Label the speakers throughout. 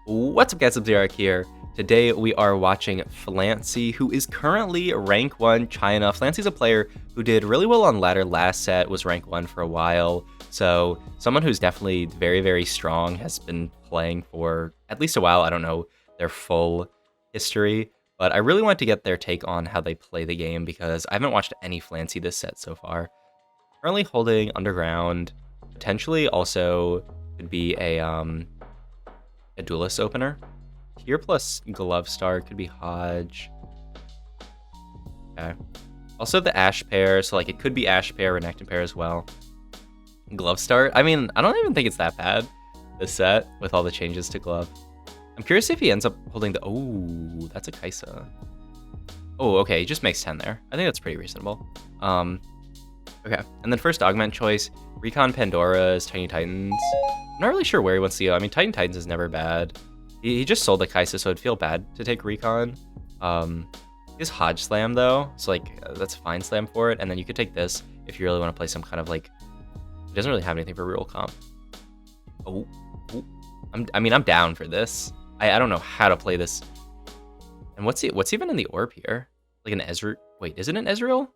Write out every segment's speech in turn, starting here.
Speaker 1: What's up guys, Zerek here. Today we are watching Flancyyy, who is currently rank 1 China. Flancyy's a player who did really well on ladder last set, was rank 1 for a while. So someone who's definitely very, very strong, has been playing for at least a while. I don't know their full history, but I really want to get their take on how they play the game because I haven't watched any Flancyyy this set so far. Currently holding Underground, potentially also could be a duelist opener. Tier plus Glove Star could be Hodge. Okay. Also the Ash pair, so like it could be Ash pair, Renekton pair as well. Glove Star, I mean, I don't even think it's that bad, this set, with all the changes to Glove. I'm curious if he ends up holding the, oh, that's a Kaisa. Oh, okay, he just makes 10 there. I think that's pretty reasonable. Okay, and then first augment choice, Recon Pandora's Tiny Titans. I'm not really sure where he wants to go. I mean, Titans is never bad. He just sold the Kaisa, so it'd feel bad to take Recon. His Hodge Slam, though, so, like, that's a fine slam for it. And then you could take this if you really want to play some kind of, like... He doesn't really have anything for reroll comp. Oh. I'm down for this. I don't know how to play this. And what's even in the orb here? Like an Ezreal? Wait, is it an Ezreal?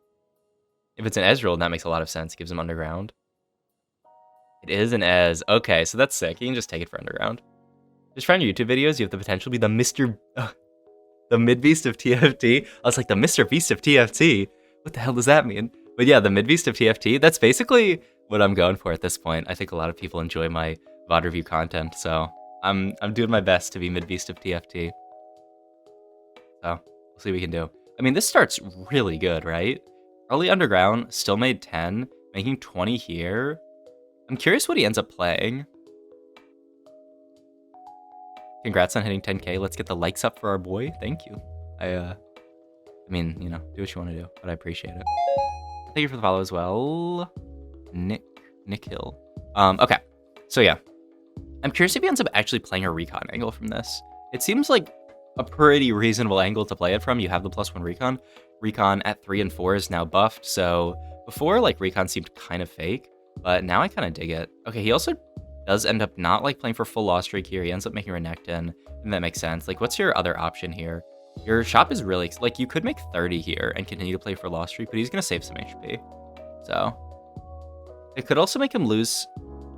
Speaker 1: If it's an Ezreal, that makes a lot of sense. It gives him Underground. It is an Ez. Okay, so that's sick. You can just take it for Underground. Just trying your YouTube videos, you have the potential to be the mid-beast of TFT. I was like, the Mr. Beast of TFT? What the hell does that mean? But yeah, the mid-beast of TFT, that's basically what I'm going for at this point. I think a lot of people enjoy my VOD review content, so I'm doing my best to be mid-beast of TFT. So, we'll see what we can do. I mean, this starts really good, right? Early Underground, still made 10, making 20 here. I'm curious what he ends up playing. Congrats on hitting 10k. Let's get the likes up for our boy. Thank you. I mean, you know, do what you want to do, but I appreciate it. Thank you for the follow as well. Nick Hill. Okay. So yeah. I'm curious if he ends up actually playing a Recon angle from this. It seems like a pretty reasonable angle to play it from. You have the +1 Recon. Recon at 3 and 4 is now buffed, so before, like, Recon seemed kind of fake, but now I kind of dig it. Okay, he also does end up not, like, playing for full loss streak here. He ends up making Renekton, and that makes sense. Like, what's your other option here? Your shop is really, like, you could make 30 here and continue to play for loss streak, but he's going to save some HP. So, it could also make him lose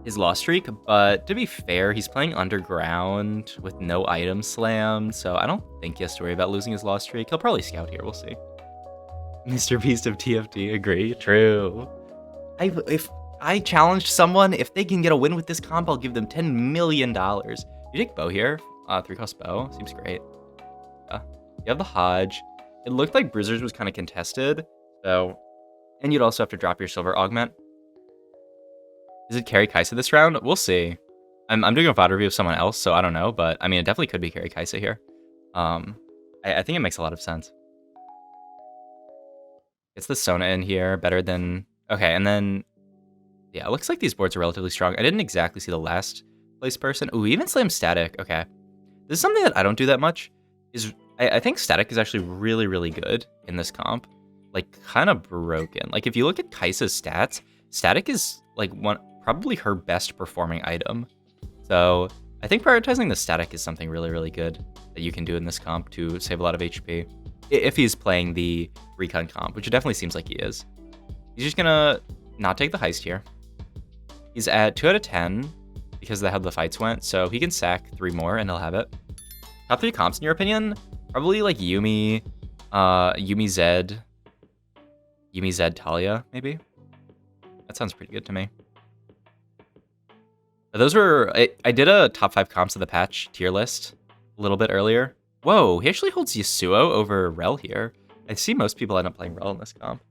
Speaker 1: his loss streak, but to be fair, he's playing Underground with no item slammed, so I don't think he has to worry about losing his loss streak. He'll probably scout here, we'll see. Mr. Beast of TFT, agree, true. If I challenged someone, if they can get a win with this comp, I'll give them $10 million. You take Bow here, 3-cost Bow, seems great. You have the Hodge. It looked like Bruisers was kind of contested, so, and you'd also have to drop your Silver Augment. Is it carry Kaisa this round? We'll see. I'm doing a VOD review of someone else, so I don't know, but I mean, it definitely could be carry Kaisa here. I think it makes a lot of sense. It's the Sona in here, better than... Okay, and then... Yeah, it looks like these boards are relatively strong. I didn't exactly see the last place person. Ooh, even Slam Static. Okay. This is something that I don't do that much. I think Static is actually really, really good in this comp. Like, kind of broken. Like, if you look at Kaisa's stats, Static is, like, probably her best performing item. So, I think prioritizing the Static is something really, really good that you can do in this comp to save a lot of HP. If he's playing the Recon comp, which it definitely seems like he is. He's just gonna not take the heist here. He's at 2 out of 10 because of how the fights went, so he can sack 3 more and he'll have it. Top 3 comps in your opinion? Probably like Yuumi, Yuumi Zed, Talia, maybe? That sounds pretty good to me. Those were... I did a top 5 comps of the patch tier list a little bit earlier. Whoa, he actually holds Yasuo over Rel here. I see most people end up playing Rel in this comp.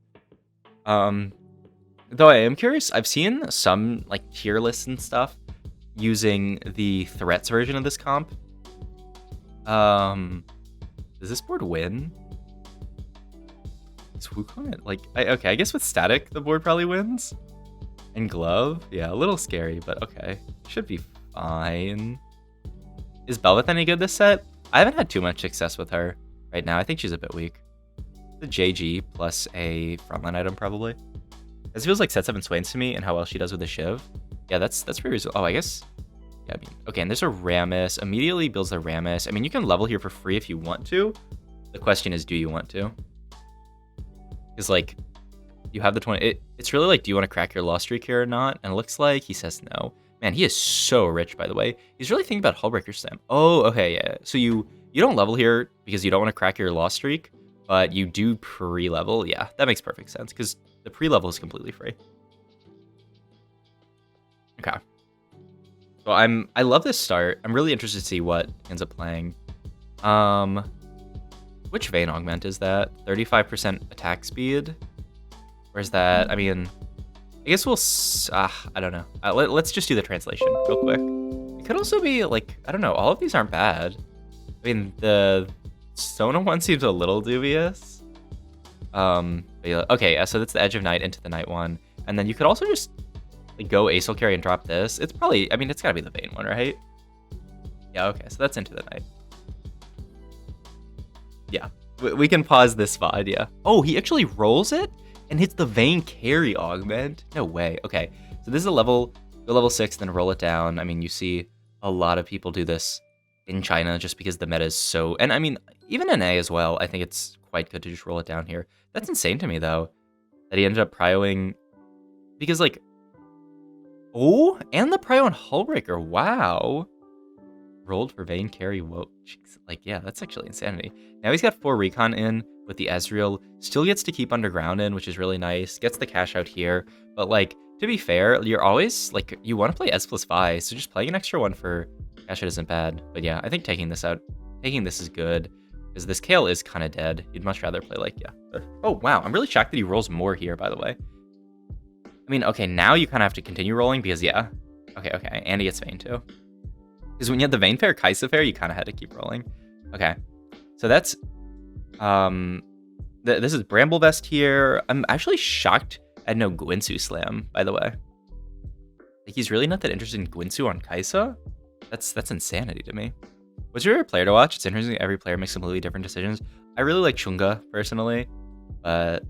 Speaker 1: Though I am curious, I've seen some like tier lists and stuff using the threats version of this comp. Does this board win? Is Wukong it? Like, okay, I guess with Static, the board probably wins. And Glove? Yeah, a little scary, but okay. Should be fine. Is Belveth any good this set? I haven't had too much success with her right now. I think she's a bit weak. The JG plus a frontline item, probably. This feels like set 7 Swains to me and how well she does with the Shiv. Yeah, that's pretty reasonable. Oh, I guess Yeah, I mean, okay, and there's a Rammus. Immediately builds the Rammus. I mean, you can level here for free if you want to. The question is, do you want to? Because, like, you have the 20. It's really like, do you want to crack your loss streak here or not? And it looks like he says no. Man, he is so rich, by the way. He's really thinking about Hullbreaker Slam. Oh, okay, yeah. So you don't level here because you don't want to crack your loss streak, but you do pre-level. Yeah, that makes perfect sense because the pre-level is completely free. Okay. So I love this start. I'm really interested to see what he ends up playing. Which Vayne augment is that? 35% attack speed? Or is that, I mean, I guess we'll, I don't know. Let's just do the translation real quick. It could also be like, I don't know, all of these aren't bad. I mean, the Sona one seems a little dubious. Okay, so that's the Edge of Night into the Night one. And then you could also just like, go Acel Carry and drop this. It's probably, I mean, it's gotta be the Vayne one, right? Yeah, okay, so that's into the Night. Yeah, we can pause this VOD, yeah. Oh, he actually rolls it? And hits the Vayne carry augment? No way. Okay, so this is a level, go level 6, then roll it down. I mean, you see a lot of people do this in China just because the meta is so... And I mean, even in A as well, I think it's quite good to just roll it down here. That's insane to me, though, that he ended up prioing... Because, like... Oh, and the prio on Hullbreaker. Wow. Rolled for Vayne carry. Whoa. Jeez. Like, yeah, that's actually insanity. Now he's got 4 Recon in with the Ezreal. Still gets to keep Underground in, which is really nice. Gets the cash out here. But, like, to be fair, you're always, like, you want to play S plus Vi, so just playing an extra one for cash out isn't bad. But yeah, I think taking this is good. Because this Kale is kind of dead. You'd much rather play, like, yeah. Oh, wow. I'm really shocked that he rolls more here, by the way. I mean, okay, now you kind of have to continue rolling because, yeah. Okay. And he gets Vayne, too. Because when you had the Vayne pair, Kaisa pair, you kind of had to keep rolling. Okay. So that's... this is Bramble Vest here. I'm actually shocked at no Guinsoo Slam, by the way. Like, he's really not that interested in Guinsoo on Kaisa? That's insanity to me. What's your favorite player to watch? It's interesting every player makes completely different decisions. I really like Chogath, personally. But,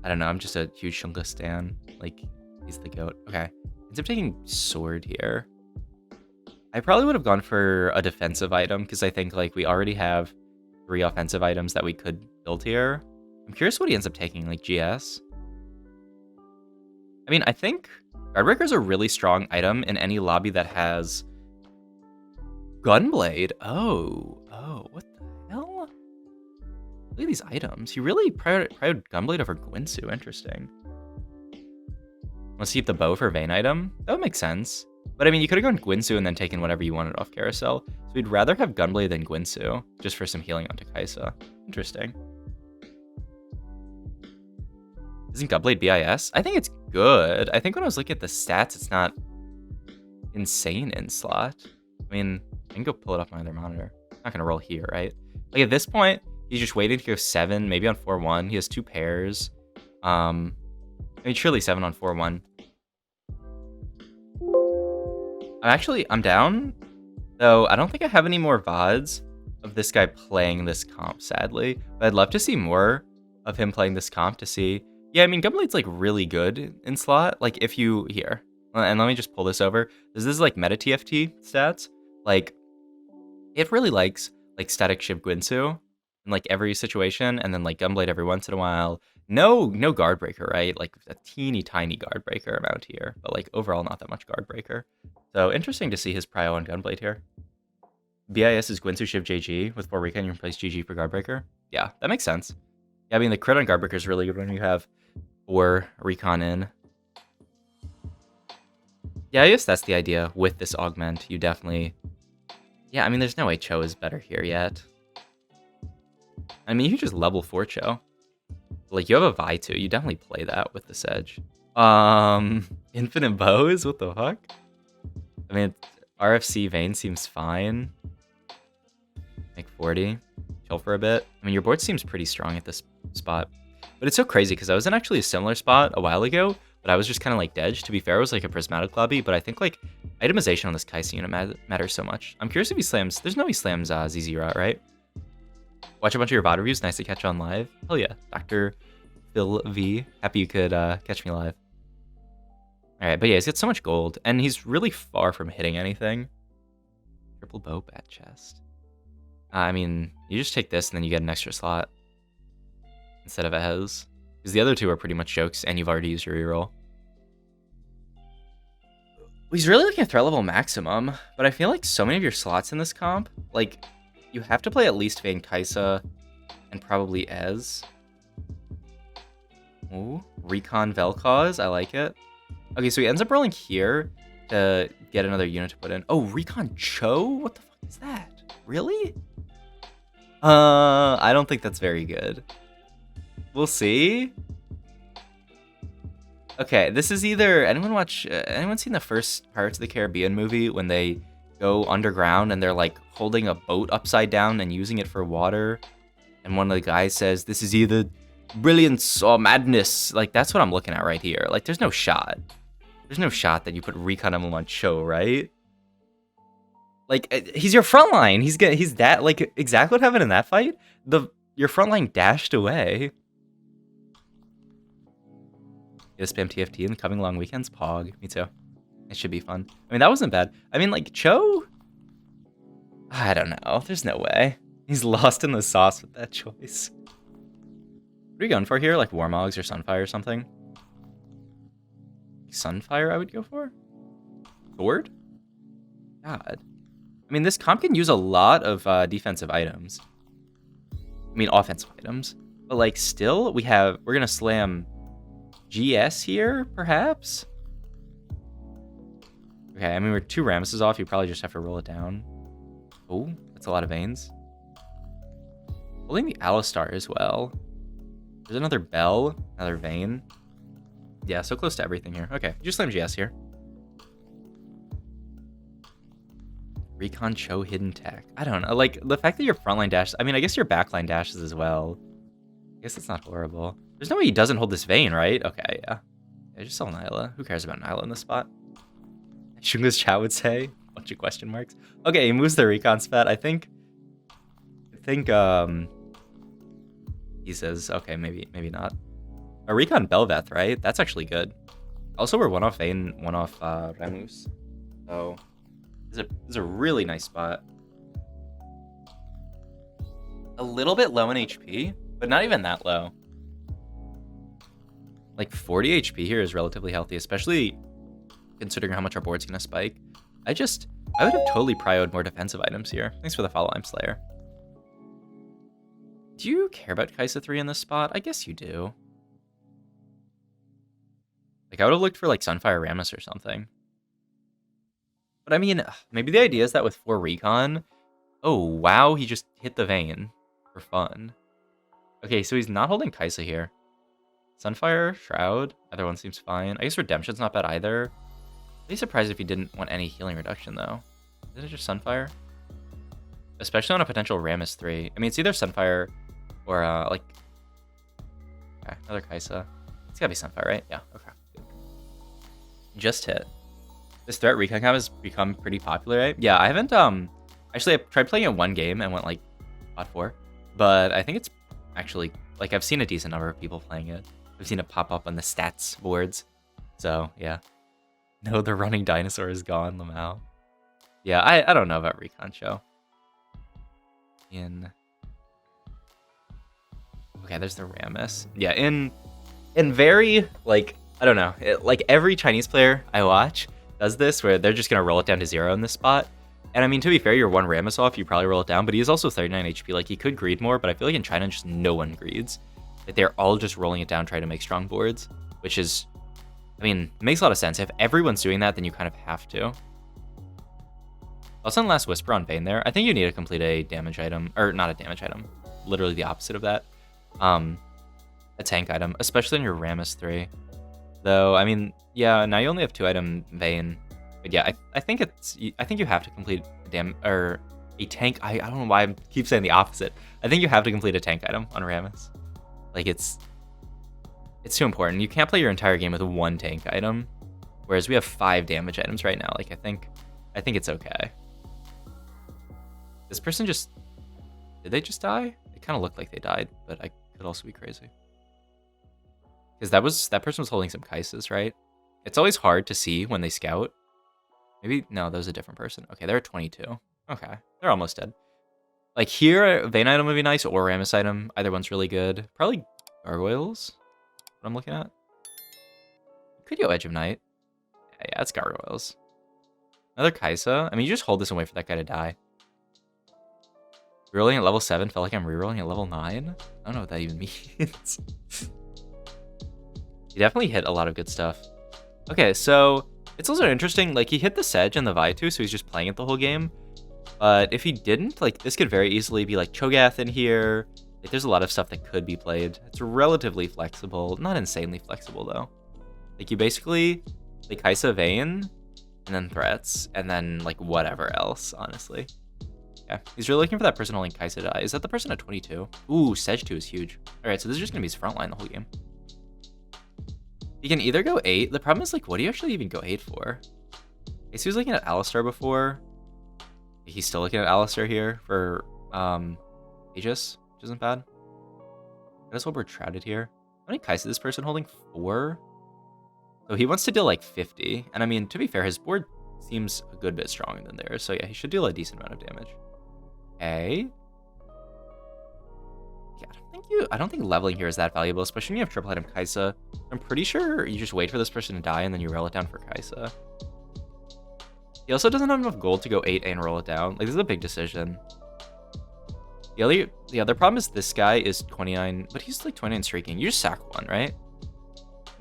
Speaker 1: I don't know, I'm just a huge Chogath stan. Like, he's the GOAT. Okay. Ends up taking Sword here. I probably would have gone for a defensive item, because I think, like, we already have 3 offensive items that we could build here. I'm curious what he ends up taking, like GS. I mean, I think Guardbreaker is a really strong item in any lobby that has Gunblade. Oh, what the hell? Look at these items. He really priored Gunblade over Guinsoo. Interesting. Let's keep the bow for Vayne item. That would make sense. But I mean, you could have gone Guinsoo and then taken whatever you wanted off Carousel. So we'd rather have Gunblade than Guinsoo, just for some healing onto Kaisa. Interesting. Isn't Gunblade BIS? I think it's good. I think when I was looking at the stats, it's not insane in slot. I mean, I can go pull it off my other monitor. I'm not going to roll here, right? Like, at this point, he's just waiting to go 7, maybe on 4-1. He has 2 pairs. I mean, surely 7 on 4-1. I'm down, though I don't think I have any more VODs of this guy playing this comp, sadly. But I'd love to see more of him playing this comp to see. Yeah, I mean, Gunblade's, like, really good in slot. Like, if you... Here. And let me just pull this over. This is, like, meta TFT stats. Like, it really likes, like, static shift Guinsoo in, like, every situation. And then, like, Gunblade every once in a while. No guard breaker, right? Like, a teeny tiny guard breaker amount here. But, like, overall, not that much guard breaker. So, interesting to see his prio on Gunblade here. BIS is Guinsoo Shiv JG. With 4 Recon, you replace GG for Guardbreaker. Yeah, that makes sense. Yeah, I mean, the crit on Guardbreaker is really good when you have 4 Recon in. Yeah, I guess that's the idea with this augment. You definitely... Yeah, I mean, there's no way Cho is better here yet. I mean, you can just level 4 Cho. Like, you have a Vi too. You definitely play that with this edge. Infinite bows? What the fuck? I mean, RFC Vayne seems fine. Make 40. Chill for a bit. I mean, your board seems pretty strong at this spot. But it's so crazy because I was in actually a similar spot a while ago, but I was just kind of like dead. To be fair, it was like a prismatic lobby, but I think like itemization on this Kaisa unit matters so much. I'm curious if he slams... There's no he slams ZZ Rot, right? Watch a bunch of your VOD reviews. Nice to catch on live. Hell yeah. Dr. Phil V. Happy you could catch me live. Alright, but yeah, he's got so much gold, and he's really far from hitting anything. Triple bow bat chest. I mean, you just take this and then you get an extra slot instead of a hez. Because the other two are pretty much jokes and you've already used your reroll. He's really looking at threat level maximum, but I feel like so many of your slots in this comp, like, you have to play at least Vayne Kaisa and probably Ez. Ooh, Recon Velkoz, I like it. Okay, so he ends up rolling here to get another unit to put in. Oh, Recon Cho? What the fuck is that? Really? I don't think that's very good. We'll see. Okay, this is either anyone seen the first Pirates of the Caribbean movie when they go underground and they're like holding a boat upside down and using it for water, and one of the guys says this is either brilliance or madness. Like, that's what I'm looking at right here. Like, there's no shot that you put Recon on Cho, right? Like, he's your front line. He's that, like, exactly what happened in that fight. Your front line dashed away. You spam TFT in the coming long weekends? Pog. Me too. It should be fun. I mean, that wasn't bad. I mean, like, Cho? I don't know. There's no way. He's lost in the sauce with that choice. What are you going for here? Like Warmogs or Sunfire or something? Sunfire I would go for? Sword? God. I mean, this comp can use a lot of defensive items. I mean, offensive items. But, like, still, we're going to slam GS here, perhaps? Okay, I mean, we're 2 Rammuses off. You probably just have to roll it down. Oh, that's a lot of Vaynes. Holding the Alistar as well. There's another Bell, another Vayne. Yeah, so close to everything here. Okay, just slam GS here. Recon Cho hidden tech. I don't know. Like, the fact that your frontline dashes... I mean, I guess your backline dashes as well. I guess that's not horrible. There's no way he doesn't hold this Vayne, right? Okay, yeah. Yeah, just sell Nyla. Who cares about Nyla in this spot? Shunga's chat would say. Bunch of question marks. Okay, he moves the Recon spat. I think he says, okay, maybe not. A Recon Belveth, right? That's actually good. Also, we're 1 off Vayne, 1 off Rammus. So, this is a really nice spot. A little bit low in HP, but not even that low. Like, 40 HP here is relatively healthy, especially considering how much our board's going to spike. I would have totally prioed more defensive items here. Thanks for the follow, I'm Slayer. Do you care about Kaisa 3 in this spot? I guess you do. Like, I would have looked for, like, Sunfire Rammus or something. But, I mean, maybe the idea is that with 4 Recon... Oh, wow, he just hit the Vayne for fun. Okay, so he's not holding Kaisa here. Sunfire, Shroud, other one seems fine. I guess Redemption's not bad either. I'd be surprised if he didn't want any healing reduction, though. Is it just Sunfire? Especially on a potential Rammus 3. I mean, it's either Sunfire or, like... Okay, another Kaisa. It's gotta be Sunfire, right? Yeah, okay. Just hit. This threat Recon comp has become pretty popular, right? Yeah, I haven't, actually, I tried playing it 1 game and went, like, bot 4. But I think it's actually, like, I've seen a decent number of people playing it. I've seen it pop up on the stats boards. So, yeah. No, the running dinosaur is gone, Lamau. Yeah, I don't know about Recon Show. Okay, there's the Rammus. Yeah, in very, like, I don't know. Like, every Chinese player I watch does this, where they're just going to roll it down to 0 in this spot. And I mean, to be fair, you're 1 Rammus off, you probably roll it down, but he is also 39 HP. Like, he could greed more, but I feel like in China, just no one greeds. Like, they're all just rolling it down, trying to make strong boards, which is, I mean, it makes a lot of sense. If everyone's doing that, then you kind of have to. I'll send Last Whisper on Vayne there. I think you need to complete a damage item, or not a damage item, literally the opposite of that. A tank item, especially in your Rammus 3. Though, I mean, yeah, now you only have 2 item Vayne. But yeah, I think you have to complete a tank. I don't know why I keep saying the opposite. I think you have to complete a tank item on Rammus. Like, it's too important. You can't play your entire game with 1 tank item, whereas we have 5 damage items right now. Like, I think it's okay. This person did they just die? It kind of looked like they died, but I could also be crazy. Because that person was holding some Kaisas, right? It's always hard to see when they scout. Maybe, no, that was a different person. Okay, they're at 22. Okay, they're almost dead. Like here, Vayne item would be nice, or Rammus item. Either one's really good. Probably Gargoyles, what I'm looking at. Could go Edge of Night. Yeah, it's Gargoyles. Another Kaisa. I mean, you just hold this and wait for that guy to die. Rerolling at level 7 felt like I'm rerolling at level 9. I don't know what that even means. He definitely hit a lot of good stuff. Okay, so it's also interesting. Like, he hit the Sedge and the Vaitu, so he's just playing it the whole game. But if he didn't, like, this could very easily be, like, Chogath in here. Like, there's a lot of stuff that could be played. It's relatively flexible. Not insanely flexible, though. Like, you basically, like, Kaisa Vayne, and then threats, and then, like, whatever else, honestly. Yeah, he's really looking for that person holding Kaisa die. Is that the person at 22? Ooh, Sedge 2 is huge. All right, so this is just going to be his front line the whole game. He can either go 8. The problem is, like, what do you actually even go 8 for? Okay, so he was looking at Alistar before. He's still looking at Alistar here for Aegis, which isn't bad. I just hope we're shrouded here. How many Kaisa is this person holding? 4? So he wants to deal like 50. And I mean, to be fair, his board seems a good bit stronger than theirs. So yeah, he should deal a decent amount of damage. Okay. Yeah, I don't think leveling here is that valuable, especially when you have triple item Kaisa. I'm pretty sure you just wait for this person to die and then you roll it down for Kaisa. He also doesn't have enough gold to go 8 and roll it down. Like, this is a big decision. The other problem is this guy is 29, but he's like 29 streaking. You just sack 1, right?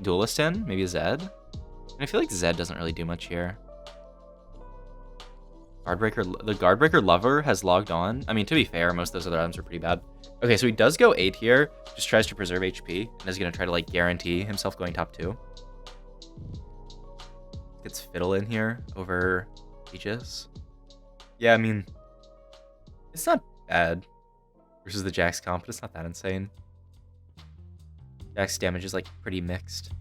Speaker 1: Duelist in, maybe Zed. And I feel like Zed doesn't really do much here. The Guardbreaker Lover has logged on. I mean, to be fair, most of those other items are pretty bad. Okay, so he does go 8 here. Just tries to preserve HP and is going to try to, like, guarantee himself going top 2. Gets Fiddle in here over Aegis. Yeah, I mean, it's not bad versus the Jax comp, but it's not that insane. Jax damage is, like, pretty mixed.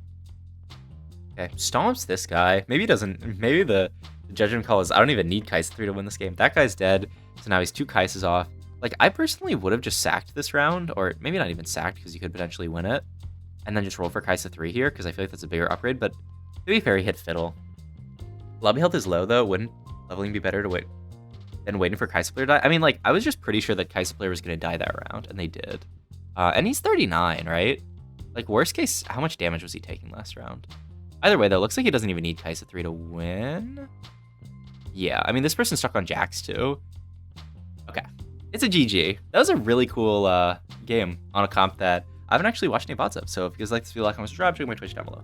Speaker 1: Okay, stomps this guy. Maybe he doesn't. Maybe the judgment call is I don't even need Kaisa 3 to win this game. That guy's dead, so now he's 2 Kaisas off. Like, I personally would have just sacked this round, or maybe not even sacked because you could potentially win it, and then just roll for Kaisa 3 here because I feel like that's a bigger upgrade, but to be fair, he hit Fiddle. Lobby health is low, though. Wouldn't leveling be better to wait than waiting for Kaisa player to die? I mean, like, I was just pretty sure that Kaisa player was going to die that round, and they did. And he's 39, right? Like, worst case, how much damage was he taking last round? Either way, though, it looks like he doesn't even need Kaisa 3 to win. Yeah, I mean, this person's stuck on Jax, too. Okay. It's a GG. That was a really cool game on a comp that I haven't actually watched any VODs of, so if you guys like this video, like, comment, subscribe, check my Twitch down below.